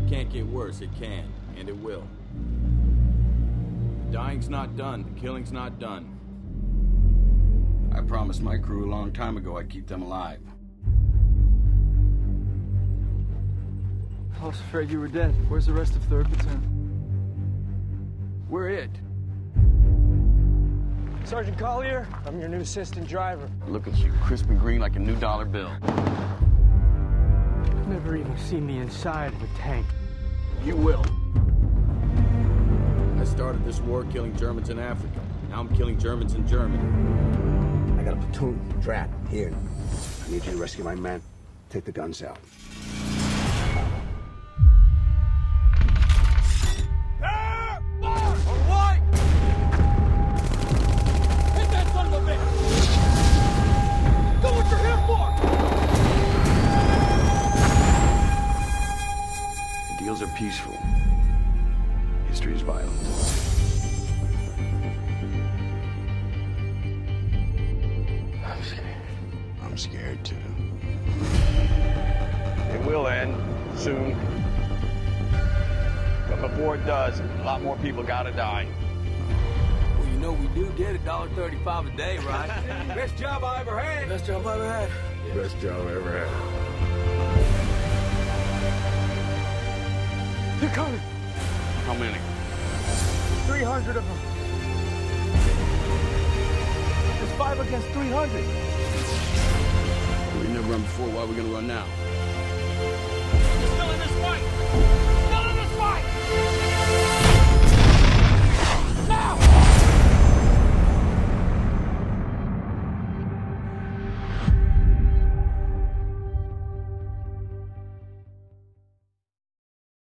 it can't get worse, it can, and it will. The dying's not done, the killing's not done. I promised my crew a long time ago I'd keep them alive. I was afraid you were dead. Where's the rest of 3rd Platoon? We're it. Sergeant Collier, I'm your new assistant driver. Look at you, crisp and green like a new dollar bill. Never even seen the inside of a tank. You will. I started this war killing Germans in Africa. Now I'm killing Germans in Germany. I got a platoon trapped here. I need you to rescue my men. Take the guns out. Deals are peaceful. History is violent. I'm scared. I'm scared too. It will end soon. But before it does, a lot more people gotta die. Well, you know we do get $1.35 a day, right? Best job I ever had. Best job I ever had. Best job I ever had. They're coming. How many? 300 of them. It's 5 against 300. We never run before, why are we gonna run now?